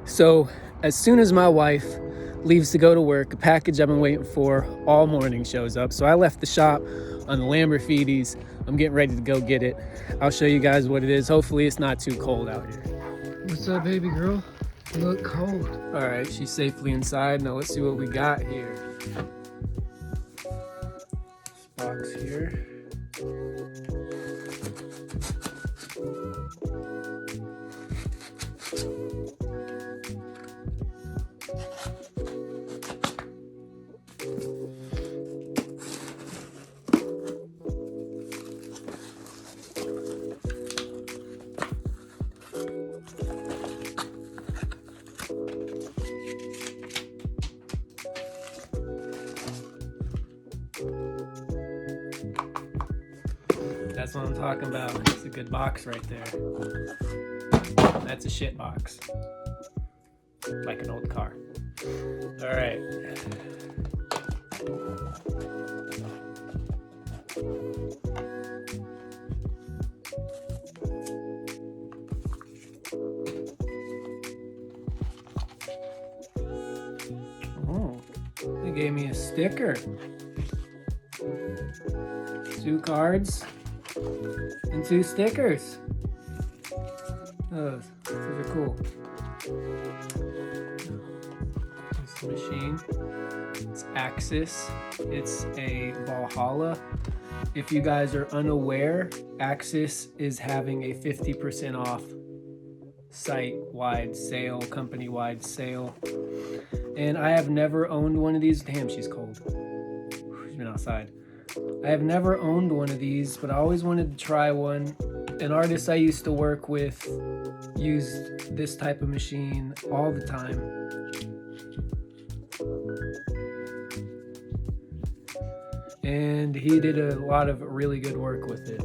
So as soon as my wife leaves to go to work, a package I've been waiting for all morning shows up. So I left the shop on the Lamborghinis. I'm getting ready to go get it. I'll show you guys what it is. Hopefully it's not too cold out here. What's up, baby girl? You look cold. All right, she's safely inside. Now let's see what we got here. This box here. That's what I'm talking about. It's a good box right there. That's a shit box. Like an old car. All right. Oh, they gave me a sticker. 2 cards and 2 stickers. Those are cool. This machine, it's Axys. It's a Valhalla. If you guys are unaware, Axys is having a 50% off site-wide sale, company-wide sale. And I have never owned one of these. Damn, she's cold. She's been outside. I have never owned one of these, but I always wanted to try one. An artist I used to work with used this type of machine all the time. And he did a lot of really good work with it.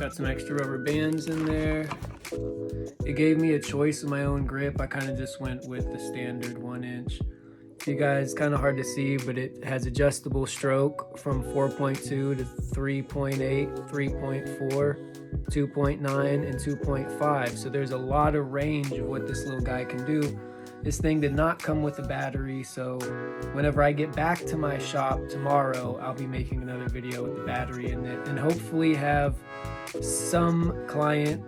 Got some extra rubber bands in there. It gave me a choice of my own grip. I kind of just went with the standard 1-inch. You guys, kind of hard to see, but it has adjustable stroke from 4.2 to 3.8, 3.4, 2.9, and 2.5. So there's a lot of range of what this little guy can do. This thing did not come with a battery, so whenever I get back to my shop tomorrow, I'll be making another video with the battery in it, and hopefully have some client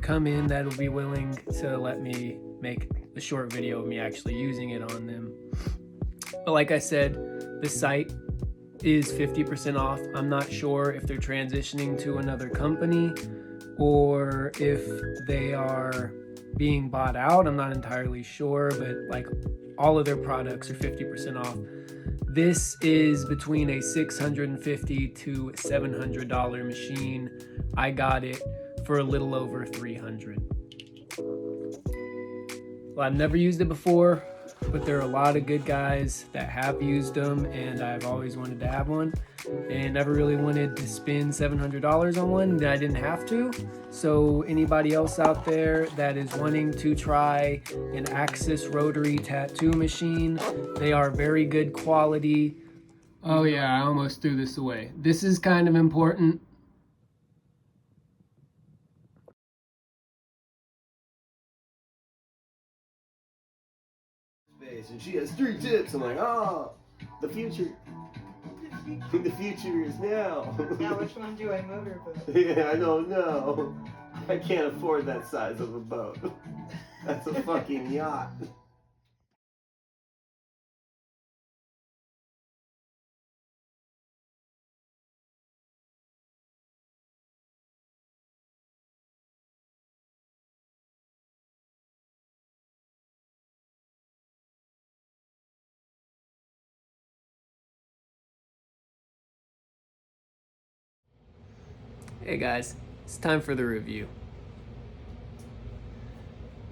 come in that'll be willing to let me make a short video of me actually using it on them. But like I said, the site is 50% off. I'm not sure if they're transitioning to another company or if they are being bought out. I'm not entirely sure, but like all of their products are 50% off. This is between a $650 to $700 machine. I got it for a little over $300. Well, I've never used it before, but there are a lot of good guys that have used them, and I've always wanted to have one and never really wanted to spend $700 on one that I didn't have to. So anybody else out there that is wanting to try an Axys rotary tattoo machine, they are very good quality. Oh yeah, I almost threw this away. This is kind of important. And she has 3 tips. I'm like, oh, the future. The future is now. Now which one do I motorboat? Yeah, I don't know. I can't afford that size of a boat. That's a fucking yacht. Hey guys, it's time for the review.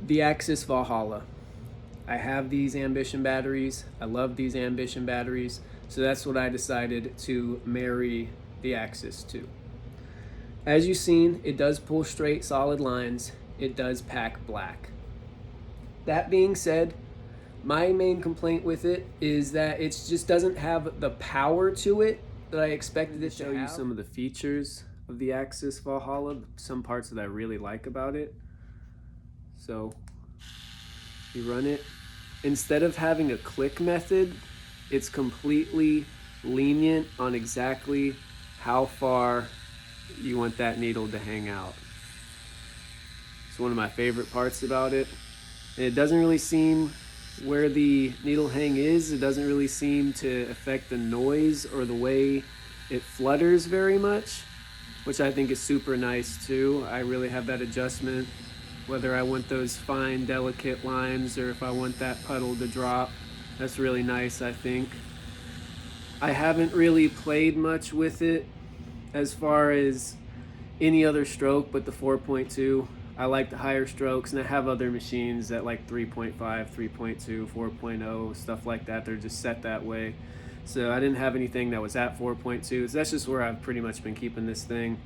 The Axys Valhalla. I have these Ambition batteries. I love these Ambition batteries. So that's what I decided to marry the Axys to. As you've seen, it does pull straight solid lines. It does pack black. That being said, my main complaint with it is that it just doesn't have the power to it that I expected it to have. Show you some of the features of the Axys Valhalla, some parts that I really like about it. So you run it. Instead of having a click method, it's completely lenient on exactly how far you want that needle to hang out. It's one of my favorite parts about it. And it doesn't really seem where the needle hang is, it doesn't really seem to affect the noise or the way it flutters very much, which I think is super nice too. I really have that adjustment, whether I want those fine, delicate lines or if I want that puddle to drop. That's really nice, I think. I haven't really played much with it as far as any other stroke but the 4.2. I like the higher strokes, and I have other machines at like 3.5, 3.2, 4.0, stuff like that. They're just set that way. So I didn't have anything that was at 4.2. So that's just where I've pretty much been keeping this thing.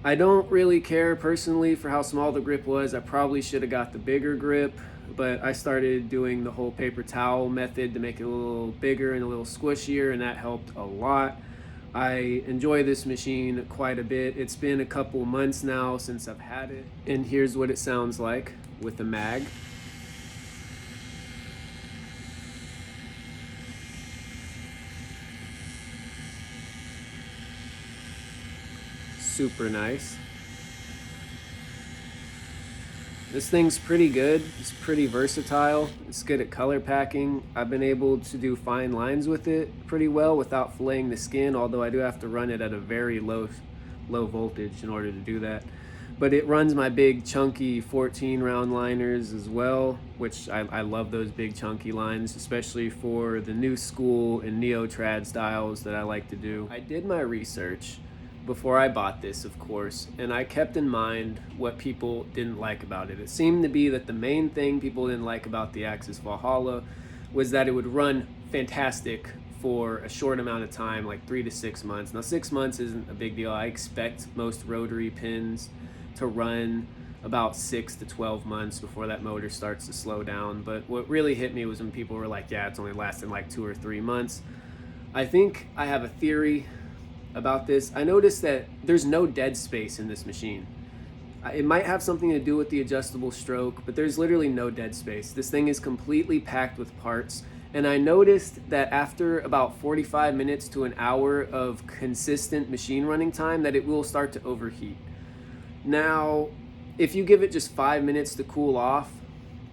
I don't really care personally for how small the grip was. I probably should have got the bigger grip, but I started doing the whole paper towel method to make it a little bigger and a little squishier, and that helped a lot. I enjoy this machine quite a bit. It's been a couple months now since I've had it, and here's what it sounds like with the mag. Super nice. This thing's pretty good. It's pretty versatile. It's good at color packing. I've been able to do fine lines with it pretty well without filleting the skin, although I do have to run it at a very low voltage in order to do that. But it runs my big chunky 14 round liners as well, which I love those big chunky lines, especially for the new school and neo-trad styles that I like to do. I did my research before I bought this, of course, and I kept in mind what people didn't like about it. It seemed to be that the main thing people didn't like about the Axys Valhalla was that it would run fantastic for a short amount of time, like 3 to 6 months. Now 6 months isn't a big deal. I expect most rotary pins to run about 6 to 12 months before that motor starts to slow down. But what really hit me was when people were like, yeah, it's only lasting like 2 or 3 months. I think I have a theory about this. I noticed that there's no dead space in this machine. It might have something to do with the adjustable stroke, but there's literally no dead space. This thing is completely packed with parts, and I noticed that after about 45 minutes to an hour of consistent machine running time that it will start to overheat. Now, if you give it just 5 minutes to cool off,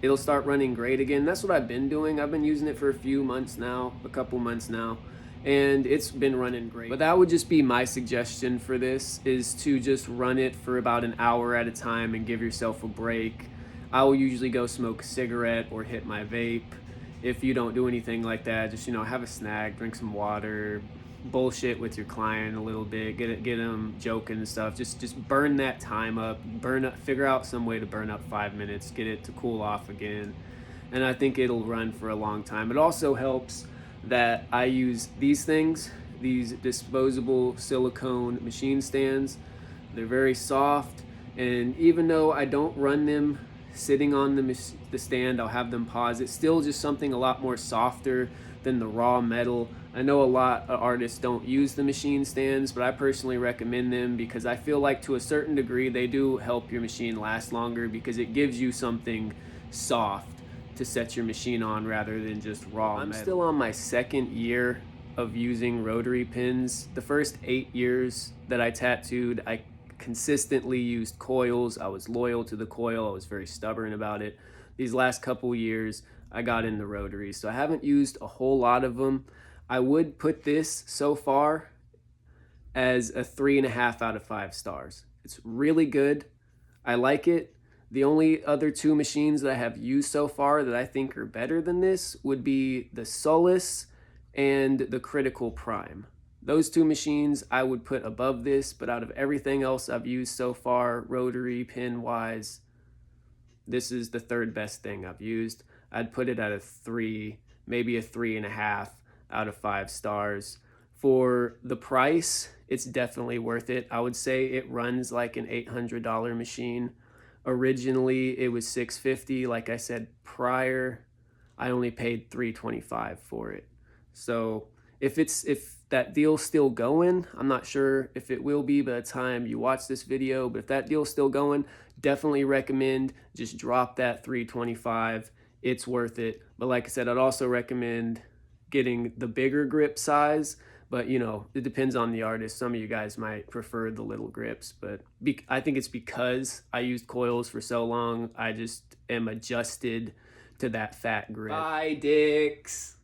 it'll start running great again. That's what I've been doing. I've been using it for a few months now, a couple months now, and it's been running great. But that would just be my suggestion for this, is to just run it for about an hour at a time and give yourself a break. I will usually go smoke a cigarette or hit my vape. If you don't do anything like that, just, have a snack, drink some water, bullshit with your client a little bit, get them joking and stuff. Just burn that time up, figure out some way to burn up 5 minutes, get it to cool off again. And I think it'll run for a long time. It also helps that I use these things, these disposable silicone machine stands. They're very soft, and even though I don't run them sitting on the stand, I'll have them pause. It's still just something a lot more softer than the raw metal. I know a lot of artists don't use the machine stands, but I personally recommend them because I feel like to a certain degree they do help your machine last longer because it gives you something soft to set your machine on rather than just raw metal. I'm still on my second year of using rotary pins. The first 8 years that I tattooed, I consistently used coils. I was loyal to the coil. I was very stubborn about it. These last couple years, I got into rotary, so I haven't used a whole lot of them. I would put this so far as a 3.5 out of 5 stars. It's really good. I like it. The only other 2 machines that I have used so far that I think are better than this would be the Solace and the Critical Prime. Those 2 machines I would put above this, but out of everything else I've used so far, rotary, pin-wise, this is the 3rd best thing I've used. I'd put it at a 3, maybe a 3.5 out of 5 stars. For the price, it's definitely worth it. I would say it runs like an $800 machine. Originally, it was $650. Like I said prior, I only paid $325 for it. So If that deal's still going, I'm not sure if it will be by the time you watch this video, but if that deal's still going, definitely recommend just drop that 325. It's worth it. But like I said, I'd also recommend getting the bigger grip size, but you know, it depends on the artist. Some of you guys might prefer the little grips, but I think it's because I used coils for so long, I just am adjusted to that fat grip. Bye, dicks.